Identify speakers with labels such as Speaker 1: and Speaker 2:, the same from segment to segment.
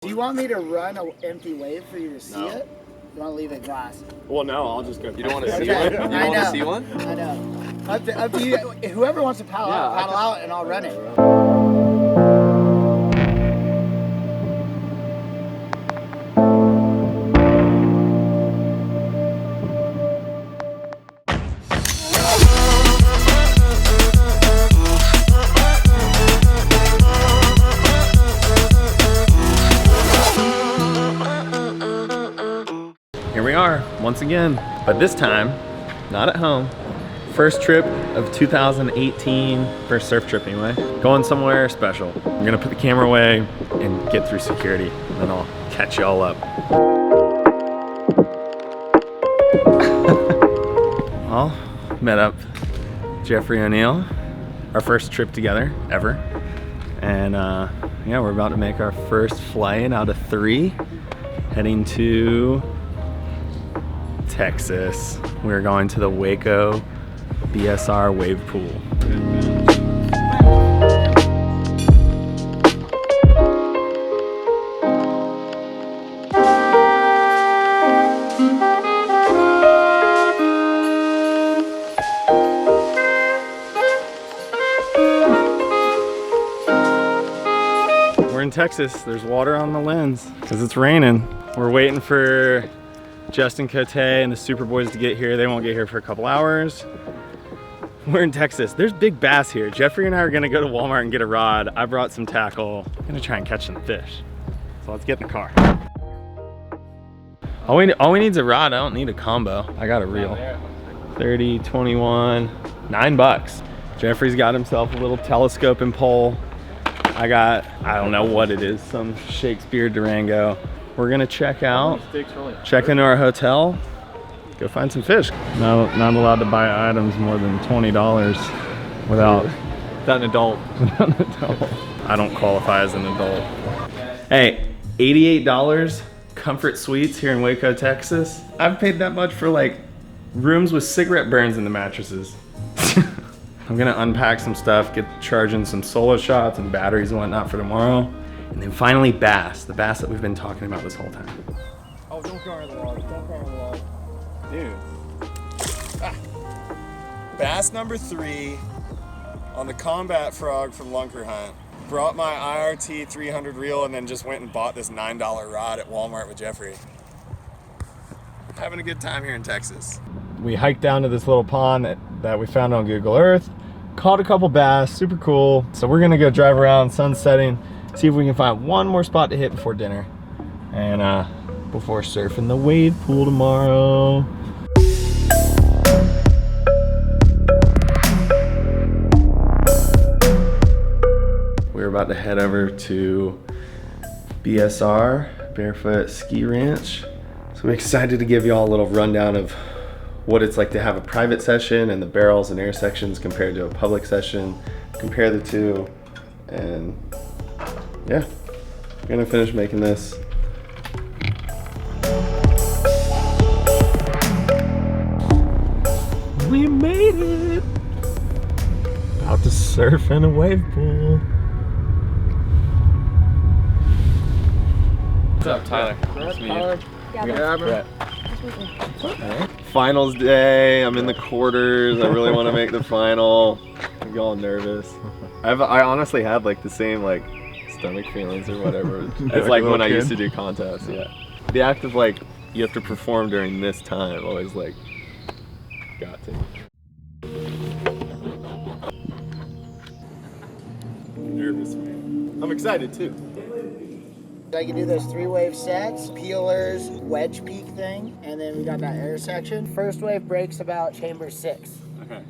Speaker 1: Do you want me to run an empty wave for you to see it? You want to leave it glass?
Speaker 2: Well, no, I'll just go.
Speaker 3: You don't want to see one? You don't want to see one?
Speaker 1: I know. Up to you. Whoever wants to paddle out, and I'll run it.
Speaker 2: Here we are, once again, but this time, not at home. First trip of 2018, first surf trip anyway. Going somewhere special. I'm gonna put the camera away and get through security, and then I'll catch y'all up. Well, met up Jeffrey O'Neill, our first trip together ever. And yeah, we're about to make our first flight out of 3, heading to Texas. We're going to the Waco BSR wave pool. We're in Texas. There's water on the lens because it's raining. We're waiting for Justin Cote and the Superboys to get here. They won't get here for a couple hours. We're in Texas. There's big bass here. Jeffrey and I are gonna go to Walmart and get a rod. I brought some tackle. I'm gonna try and catch some fish. So let's get in the car. All we need is a rod. I don't need a combo. I got a reel. 30, 21, $9. Jeffrey's got himself a little telescope and pole. I don't know what it is, some Shakespeare Durango. We're gonna check out, check into our hotel, go find some fish. Not allowed to buy items more than $20 without
Speaker 3: an adult.
Speaker 2: I don't qualify as an adult. Hey, $88 comfort suites here in Waco, Texas. I've paid that much for like rooms with cigarette burns in the mattresses. I'm gonna unpack some stuff, get charging some solo shots and batteries and whatnot for tomorrow. And then finally bass, the bass that we've been talking about this whole time.
Speaker 1: Oh, don't go on the wall. Don't go on the wall.
Speaker 2: Dude. Ah. Bass number 3 on the Combat Frog from Lunker Hunt. Brought my IRT 300 reel and then just went and bought this $9 rod at Walmart with Jeffrey. Having a good time here in Texas. We hiked down to this little pond that we found on Google Earth. Caught a couple bass, super cool. So we're gonna go drive around, sun setting, see if we can find one more spot to hit before dinner and before surfing the wave pool tomorrow. We're about to head over to BSR, Barefoot Ski Ranch. So I'm excited to give y'all a little rundown of what it's like to have a private session and the barrels and air sections compared to a public session, compare the two, and yeah, I'm gonna finish making this. We made it! About to surf in a wave pool.
Speaker 3: What's up, Tyler? Nice to meet you.
Speaker 1: Yeah,
Speaker 2: Finals day, I'm in the quarters, I really want to make the final. I'm all nervous. I honestly had like the same like stomach feelings or whatever as like when I used to do contests, yeah. The act of like, you have to perform during this time, always like, got to. Nervous, man. I'm excited too.
Speaker 1: I can do those 3-wave sets, peelers, wedge peak thing, and then we got that air section. First wave breaks about chamber 6.
Speaker 2: Okay.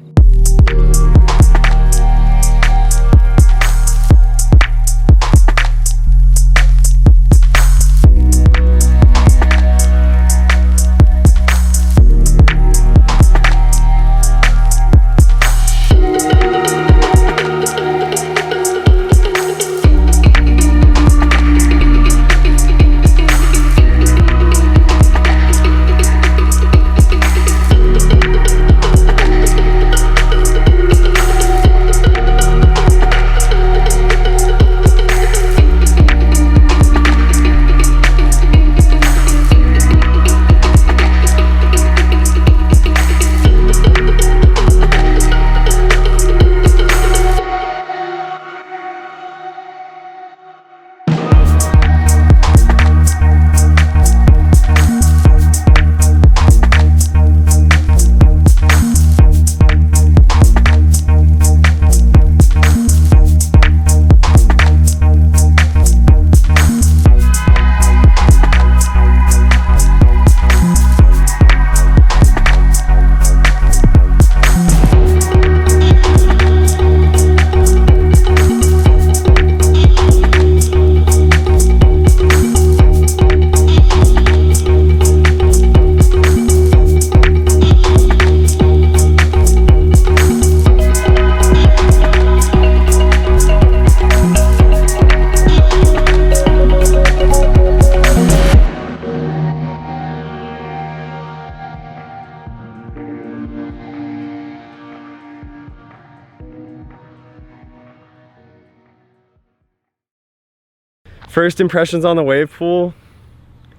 Speaker 2: First impressions on the wave pool,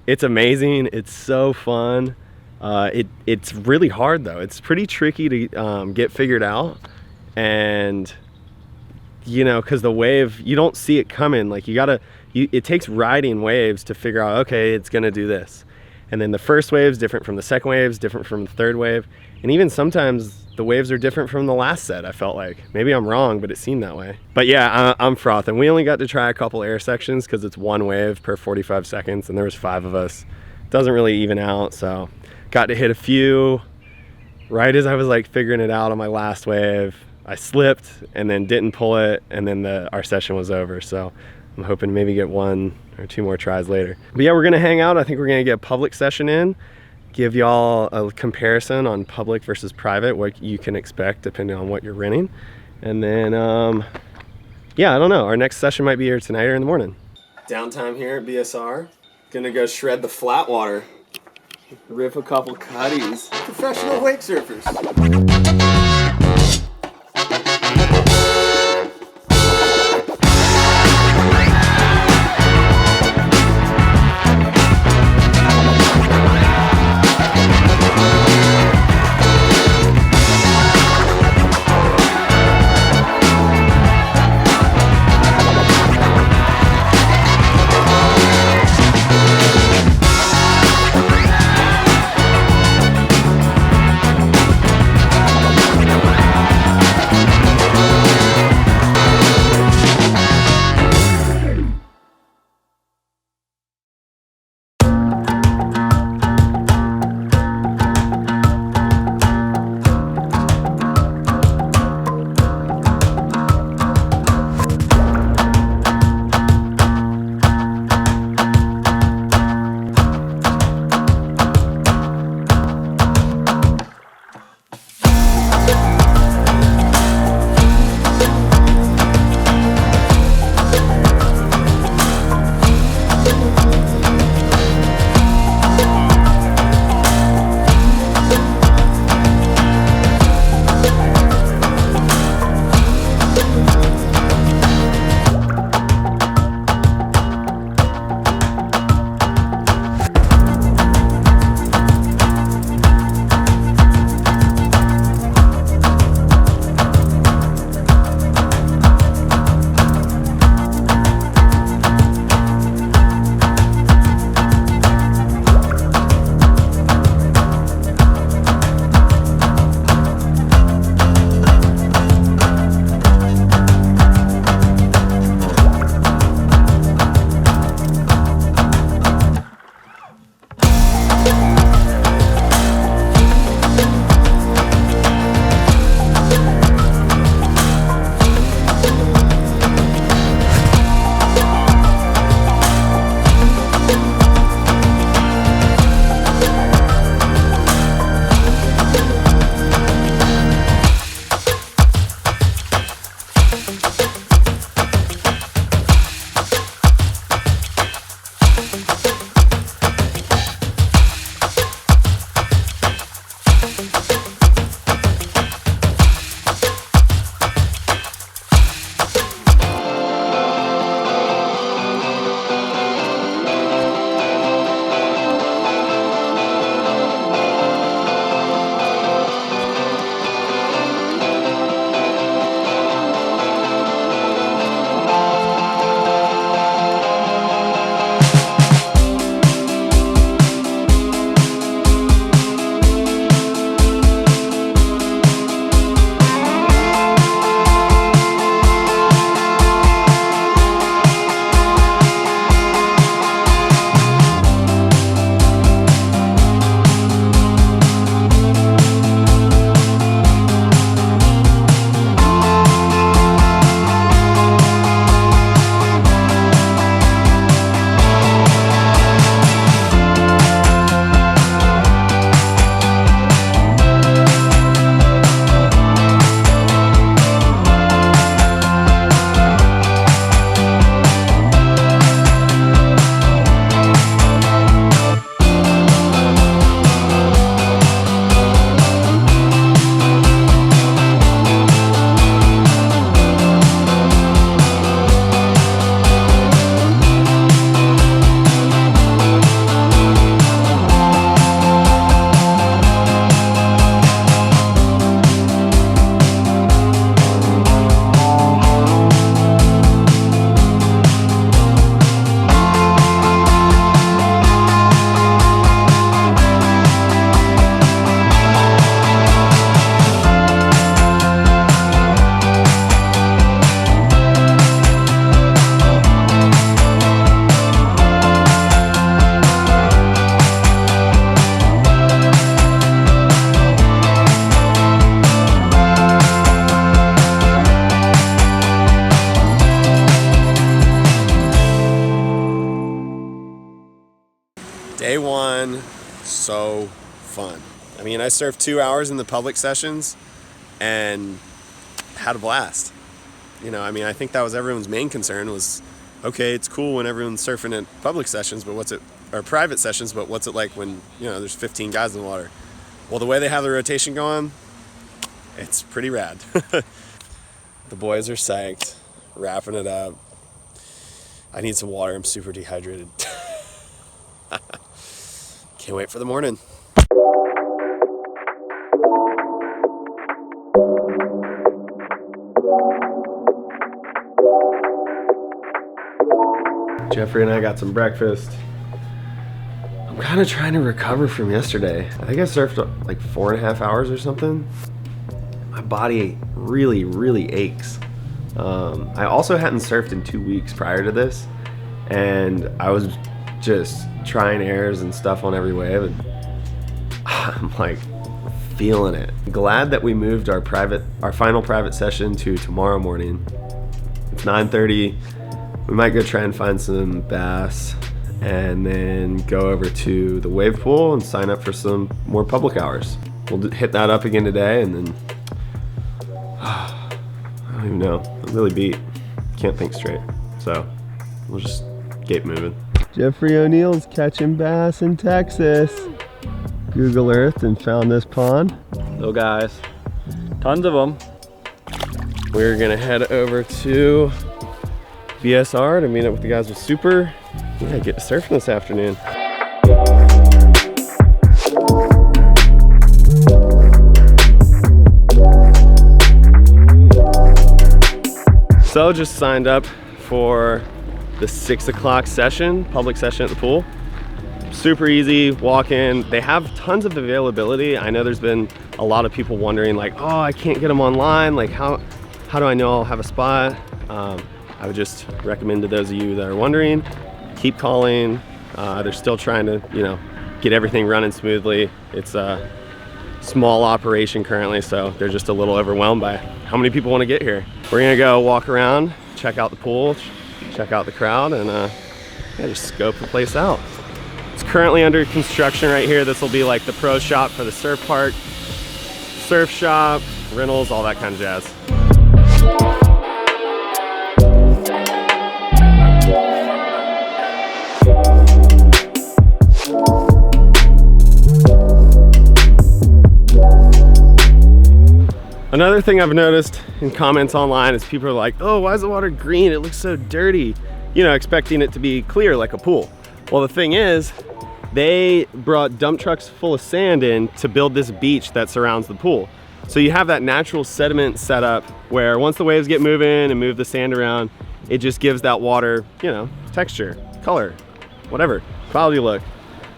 Speaker 2: it's amazing. It's so fun. It's really hard though. It's pretty tricky to get figured out. And you know, because the wave, you don't see it coming. Like it takes riding waves to figure out, okay, it's gonna do this. And then the first wave's different from the second wave's different from the third wave. And even sometimes the waves are different from the last set, I felt like. Maybe I'm wrong, but it seemed that way. But yeah, I'm frothing. We only got to try a couple air sections because it's one wave per 45 seconds and there was 5 of us. Doesn't really even out, so got to hit a few. Right as I was like figuring it out on my last wave, I slipped and then didn't pull it, and then our session was over. So I'm hoping to maybe get 1 or 2 more tries later. But yeah, we're gonna hang out. I think we're gonna get a public session in, give y'all a comparison on public versus private, what you can expect depending on what you're renting. And then, yeah, I don't know. Our next session might be here tonight or in the morning. Downtime here at BSR. Gonna go shred the flat water. Rip a couple cutties. Professional wake surfers.
Speaker 4: Day one, so fun. I mean, I surfed 2 hours in the public sessions and had a blast. You know, I mean, I think that was everyone's main concern was, okay, it's cool when everyone's surfing at public sessions, but or private sessions, but what's it like when, you know, there's 15 guys in the water? Well, the way they have the rotation going, it's pretty rad. The boys are psyched, wrapping it up. I need some water, I'm super dehydrated. Can't wait for the morning.
Speaker 2: Jeffrey and I got some breakfast. I'm kind of trying to recover from yesterday. I think I surfed like 4.5 hours or something. My body really, really aches. I also hadn't surfed in 2 weeks prior to this, and I was just trying airs and stuff on every wave, and I'm like feeling it. Glad that we moved our final private session to tomorrow morning. It's 9:30. We might go try and find some bass and then go over to the wave pool and sign up for some more public hours. We'll hit that up again today, and then I don't even know. I'm really beat. Can't think straight. So we'll just keep moving. Jeffrey O'Neill's catching bass in Texas. Google Earthed and found this pond.
Speaker 3: Little guys. Tons of them.
Speaker 2: We're gonna head over to BSR to meet up with the guys with Super. Yeah, get to surfing this afternoon. So just signed up for the 6 o'clock session, public session at the pool. Super easy, walk in. They have tons of availability. I know there's been a lot of people wondering like, oh, I can't get them online. Like how do I know I'll have a spot? I would just recommend to those of you that are wondering, keep calling. They're still trying to, you know, get everything running smoothly. It's a small operation currently, so they're just a little overwhelmed by how many people want to get here. We're gonna go walk around, check out the pool, check out the crowd, and yeah, just scope the place out. It's currently under construction right here. This will be like the pro shop for the surf park, surf shop, rentals, all that kind of jazz. Another thing I've noticed in comments online is people are like, oh, why is the water green? It looks so dirty. You know, expecting it to be clear like a pool. Well, the thing is, they brought dump trucks full of sand in to build this beach that surrounds the pool. So you have that natural sediment set up where once the waves get moving and move the sand around, it just gives that water, you know, texture, color, whatever, quality look.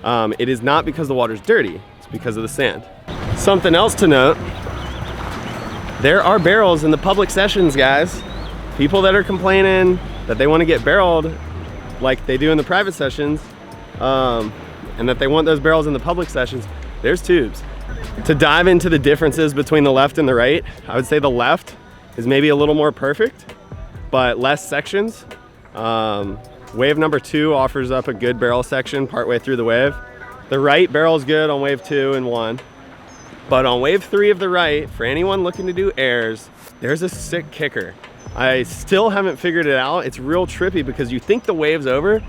Speaker 2: It is not because the water's dirty, it's because of the sand. Something else to note, there are barrels in the public sessions, guys. People that are complaining that they want to get barreled like they do in the private sessions, and that they want those barrels in the public sessions, there's tubes. To dive into the differences between the left and the right, I would say the left is maybe a little more perfect, but less sections. Wave number 2 offers up a good barrel section partway through the wave. The right barrel is good on wave 2 and 1. But on wave 3 of the right, for anyone looking to do airs, there's a sick kicker. I still haven't figured it out. It's real trippy because you think the wave's over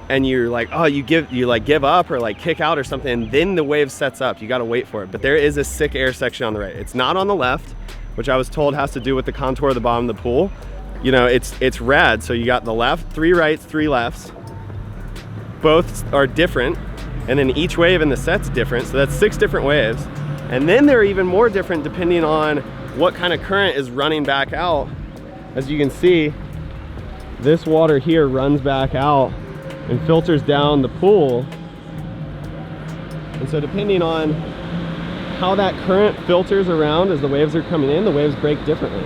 Speaker 2: and you're like, oh, you give up or like kick out or something, and then the wave sets up. You gotta wait for it. But there is a sick air section on the right. It's not on the left, which I was told has to do with the contour of the bottom of the pool. You know, it's rad. So you got the left, 3 rights, 3 lefts. Both are different. And then each wave in the set's different. So that's 6 different waves. And then they're even more different depending on what kind of current is running back out. As you can see, this water here runs back out and filters down the pool. And so depending on how that current filters around as the waves are coming in, the waves break differently.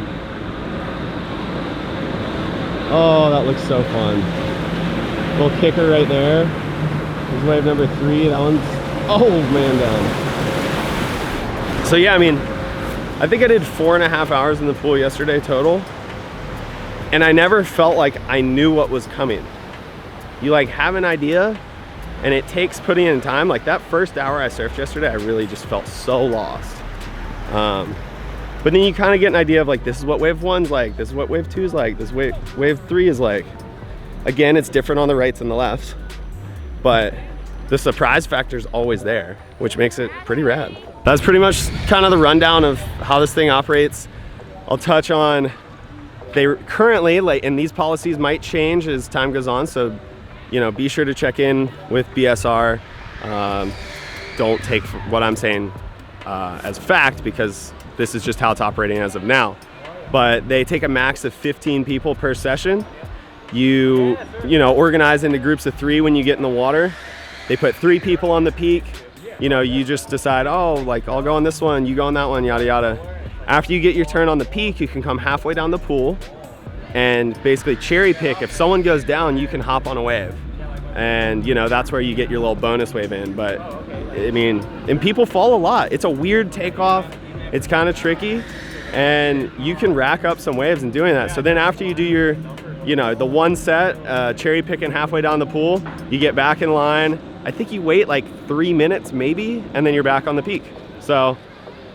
Speaker 2: Oh, that looks so fun. Little kicker right there. This is wave number 3. That one's, oh man, down. So yeah, I mean, I think I did 4.5 hours in the pool yesterday total, and I never felt like I knew what was coming. You like have an idea, and it takes putting in time. Like that first hour I surfed yesterday, I really just felt so lost. But then you kind of get an idea of like, this is what wave 1's like, this is what wave 2's like, this wave 3 is like. Again, it's different on the rights and the lefts, but the surprise factor is always there, which makes it pretty rad. That's pretty much kind of the rundown of how this thing operates. I'll touch on, they currently, like, and these policies might change as time goes on, so you know, be sure to check in with BSR. Don't take what I'm saying as fact, because this is just how it's operating as of now. But they take a max of 15 people per session. You know, organize into groups of 3 when you get in the water. They put 3 people on the peak. You know, you just decide, oh, like I'll go on this one, you go on that one, yada yada. After you get your turn on the peak, you can come halfway down the pool and basically cherry pick. If someone goes down, you can hop on a wave. And you know, that's where you get your little bonus wave in. But I mean, and people fall a lot. It's a weird takeoff. It's kind of tricky, and you can rack up some waves in doing that. So then after you do your, you know, the one set, cherry picking halfway down the pool, you get back in line. I think you wait like 3 minutes maybe, and then you're back on the peak. So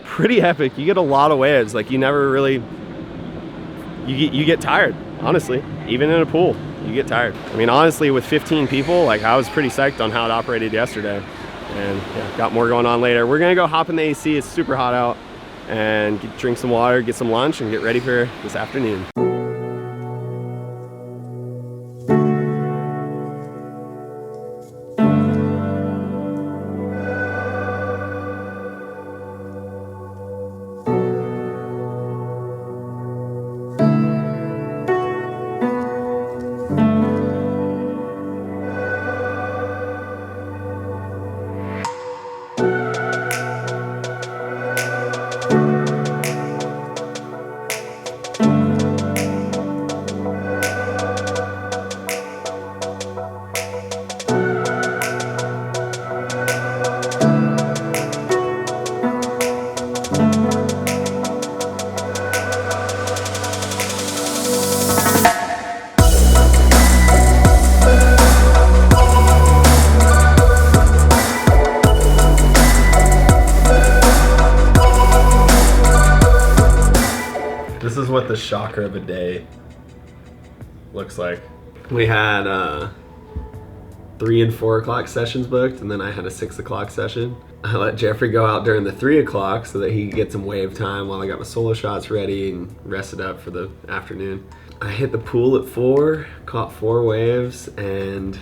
Speaker 2: pretty epic. You get a lot of waves. Like you never really, you get tired, honestly. Even in a pool, you get tired. I mean, honestly, with 15 people, like I was pretty psyched on how it operated yesterday. And yeah, got more going on later. We're gonna go hop in the AC. It's super hot out, and drink some water, get some lunch, and get ready for this afternoon. This is what the shocker of a day looks like. We had 3 and 4 o'clock sessions booked, and then I had a 6 o'clock session. I let Jeffrey go out during the 3 o'clock so that he could get some wave time while I got my solo shots ready and rested up for the afternoon. I hit the pool at 4, caught 4 waves, and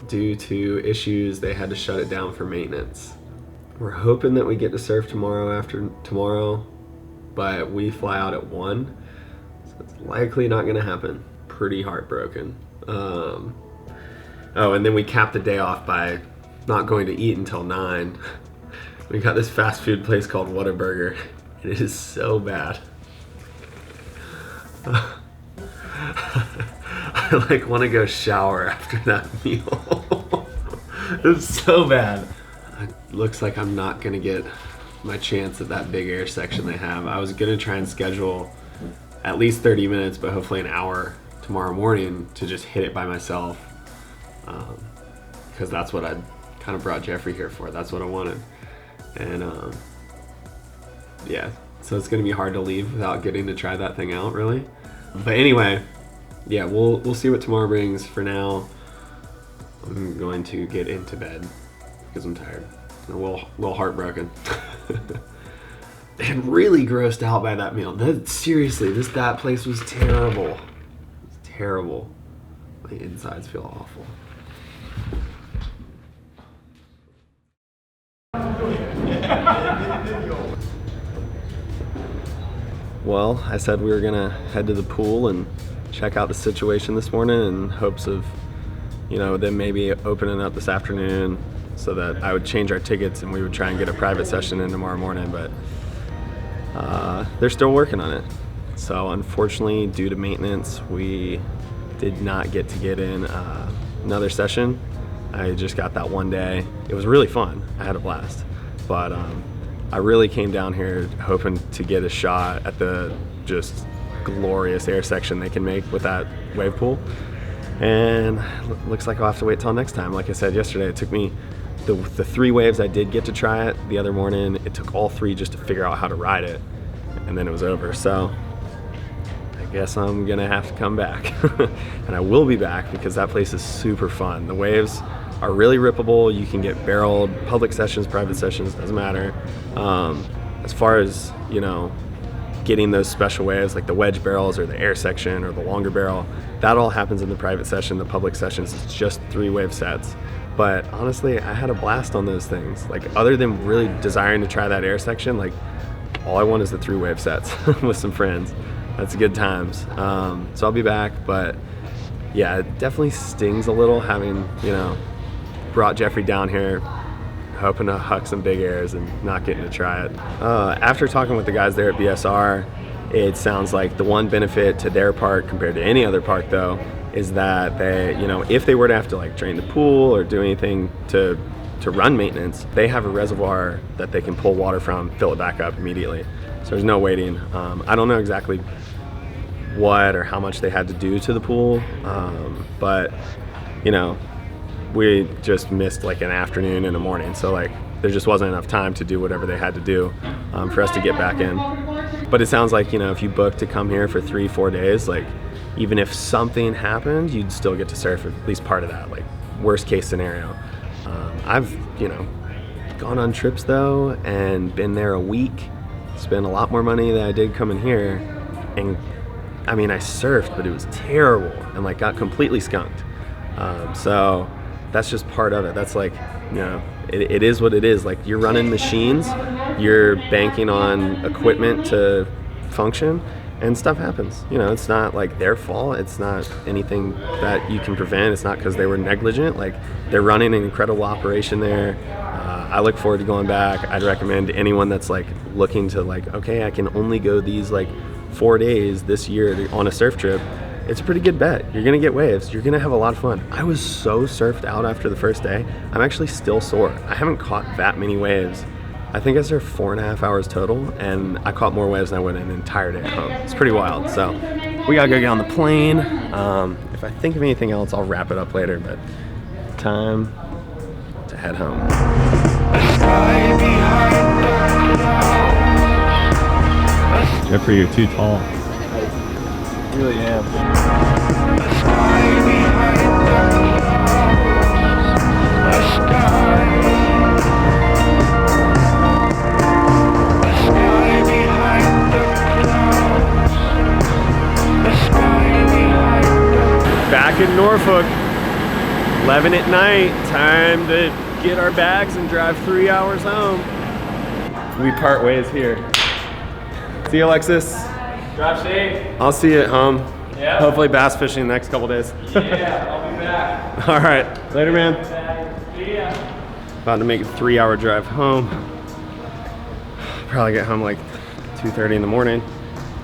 Speaker 2: due to issues, they had to shut it down for maintenance. We're hoping that we get to surf tomorrow after tomorrow, but we fly out at 1, so it's likely not gonna happen. Pretty heartbroken. Oh, and then we capped the day off by not going to eat until 9. We got this fast food place called Whataburger. It is so bad. I like want to go shower after that meal. It's so bad. It looks like I'm not gonna get my chance at that big air section they have. I was gonna try and schedule at least 30 minutes, but hopefully an hour tomorrow morning to just hit it by myself, because that's what I kind of brought Jeffrey here for. That's what I wanted. And yeah, so it's gonna be hard to leave without getting to try that thing out, really. But anyway, yeah, we'll see what tomorrow brings. For now, I'm going to get into bed because I'm tired. A little heartbroken. And really grossed out by that meal. Seriously, that place was terrible. It was terrible. My insides feel awful. Well, I said we were gonna head to the pool and check out the situation this morning in hopes of, you know, them maybe opening up this afternoon so that I would change our tickets and we would try and get a private session in tomorrow morning, but they're still working on it. So unfortunately, due to maintenance, we did not get in another session. I just got that one day. It was really fun. I had a blast. But I really came down here hoping to get a shot at the just glorious air section they can make with that wave pool.
Speaker 4: And looks like I'll have to wait till next time. Like I said yesterday, it took me the 3 waves I did get to try it the other morning. It took all 3 just to figure out how to ride it, and then it was over. So I guess I'm gonna have to come back. And I will be back because that place is super fun. The waves are really rippable. You can get barreled, public sessions, private sessions, doesn't matter. As far as, you know, getting those special waves like the wedge barrels or the air section or the longer barrel, that all happens in the private session. The public sessions, it's just 3 wave sets. But honestly, I had a blast on those things. Like, other than really desiring to try that air section, like, all I want is the 3 wave sets with some friends. That's good times. So I'll be back, but yeah, it definitely stings a little having, you know, brought Jeffrey down here hoping to huck some big airs and not getting to try it. After talking with the guys there at BSR, it sounds like the one benefit to their park compared to any other park though is that they, you know, if they were to have to like drain the pool or do anything to run maintenance, they have a reservoir that they can pull water from, fill it back up immediately. So there's no waiting. I don't know exactly what or how much they had to do to the pool, but you know, we just missed like an afternoon and a morning, so like there just wasn't enough time to do whatever they had to do for us to get back in. But it sounds like, you know, if you book to come here for 3-4 days, like even if something happened, you'd still get to surf at least part of that, like worst case scenario. I've, you know, gone on trips though and been there a week, spent a lot more money than I did coming here, and I mean, I surfed, but it was terrible and like got completely skunked. So that's just part of it. That's like, you know, it is what it is. Like, you're running machines, you're banking on equipment to function, and stuff happens. You know, it's not like their fault. It's not anything that you can prevent. It's not because they were negligent. Like, they're running an incredible operation there. I look forward to going back. I'd recommend to anyone that's like looking to like, okay, I can only go these like 4 days this year on a surf trip. It's a pretty good bet. You're gonna get waves. You're gonna have a lot of fun. I was so surfed out after the first day. I'm actually still sore. I haven't caught that many waves. I think I surfed 4.5 hours total, and I caught more waves than I would an entire day at home. It's pretty wild. So we gotta go get on the plane. If I think of anything else, I'll wrap it up later, but time to head home.
Speaker 2: Jeffrey, you're too tall.
Speaker 3: I really am.
Speaker 2: Back in Norfolk, 11 at night, time to get our bags and drive 3 hours home. We part ways here. See you, Alexis.
Speaker 3: Drive safe.
Speaker 2: I'll see you at home.
Speaker 3: Yeah.
Speaker 2: Hopefully bass fishing the next couple days.
Speaker 3: Yeah, I'll be back.
Speaker 2: All right, later, man.
Speaker 3: See ya.
Speaker 2: About to make a 3-hour drive home. Probably get home like 2:30 in the morning.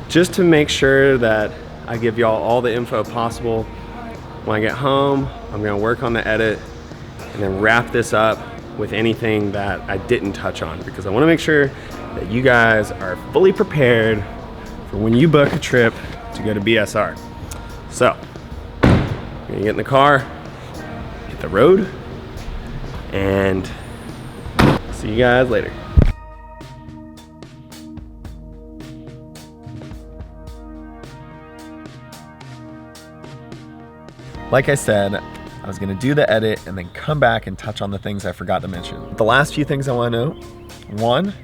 Speaker 2: Just to make sure that I give y'all all the info possible. When I get home, I'm gonna work on the edit and then wrap this up with anything that I didn't touch on, because I wanna make sure that you guys are fully prepared for when you book a trip to go to BSR. So, I'm gonna get in the car, hit the road, and see you guys later. Like I said, I was gonna do the edit and then come back and touch on the things I forgot to mention. The last few things I wanna note: 1,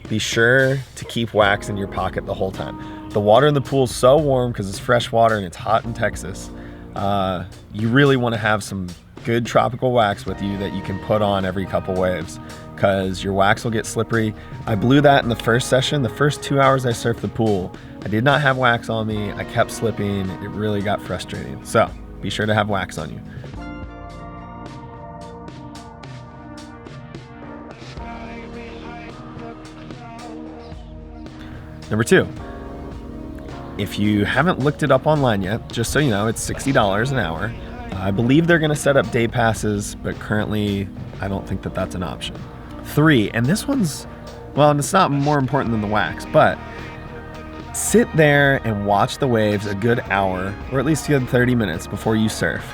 Speaker 2: be sure to keep wax in your pocket the whole time. The water in the pool is so warm because it's fresh water and it's hot in Texas. You really wanna have some good tropical wax with you that you can put on every couple waves, because your wax will get slippery. I blew that in the first session. The first 2 hours I surfed the pool, I did not have wax on me. I kept slipping. It really got frustrating. So be sure to have wax on you. Number 2, if you haven't looked it up online yet, just so you know, it's $60 an hour. I believe they're gonna set up day passes, but currently I don't think that that's an option. 3, and this one's, well, it's not more important than the wax, but sit there and watch the waves a good hour, or at least a good 30 minutes before you surf.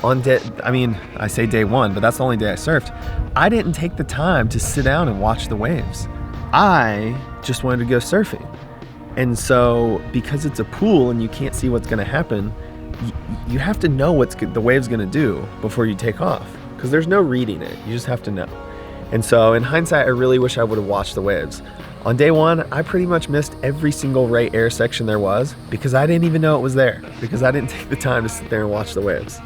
Speaker 2: on day, I mean, I say day one, but that's the only day I surfed. I didn't take the time to sit down and watch the waves. I just wanted to go surfing. And so because it's a pool and you can't see what's gonna happen, you have to know what the wave's gonna do before you take off, because there's no reading it, you just have to know. And so in hindsight, I really wish I would have watched the waves. On day one, I pretty much missed every single right air section there was because I didn't even know it was there, because I didn't take the time to sit there and watch the waves.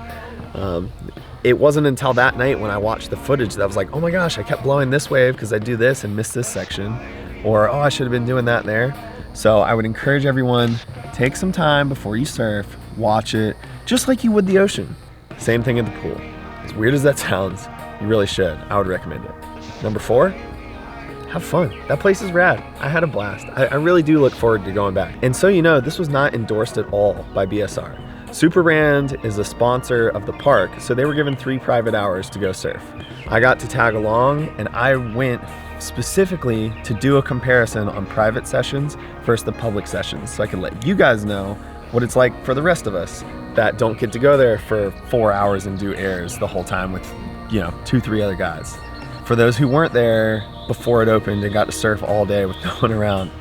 Speaker 2: It wasn't until that night when I watched the footage that I was like, oh my gosh, I kept blowing this wave because I do this and miss this section, or oh, I should have been doing that there. So I would encourage everyone, take some time before you surf, watch it, just like you would the ocean. Same thing at the pool. As weird as that sounds, you really should. I would recommend it. Number 4, have fun. That place is rad. I had a blast. I really do look forward to going back. And so you know, this was not endorsed at all by BSR. Superbrand is a sponsor of the park, so they were given 3 private hours to go surf. I got to tag along, and I went specifically to do a comparison on private sessions versus the public sessions, so I could let you guys know what it's like for the rest of us that don't get to go there for 4 hours and do airs the whole time with, you know, 2-3 other guys. For those who weren't there before it opened and got to surf all day with no one around,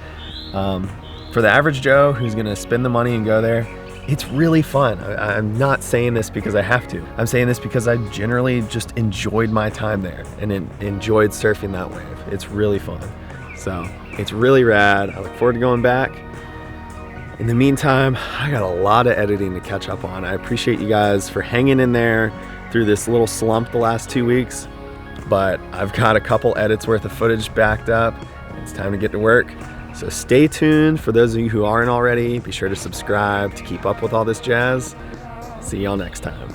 Speaker 2: for the average Joe who's gonna spend the money and go there, it's really fun. I'm not saying this because I have to. I'm saying this because I generally just enjoyed my time there and enjoyed surfing that wave. It's really fun. So it's really rad. I look forward to going back. In the meantime, I got a lot of editing to catch up on. I appreciate you guys for hanging in there through this little slump the last 2 weeks, but I've got a couple edits worth of footage backed up. It's time to get to work. So stay tuned. For those of you who aren't already, be sure to subscribe to keep up with all this jazz. See y'all next time.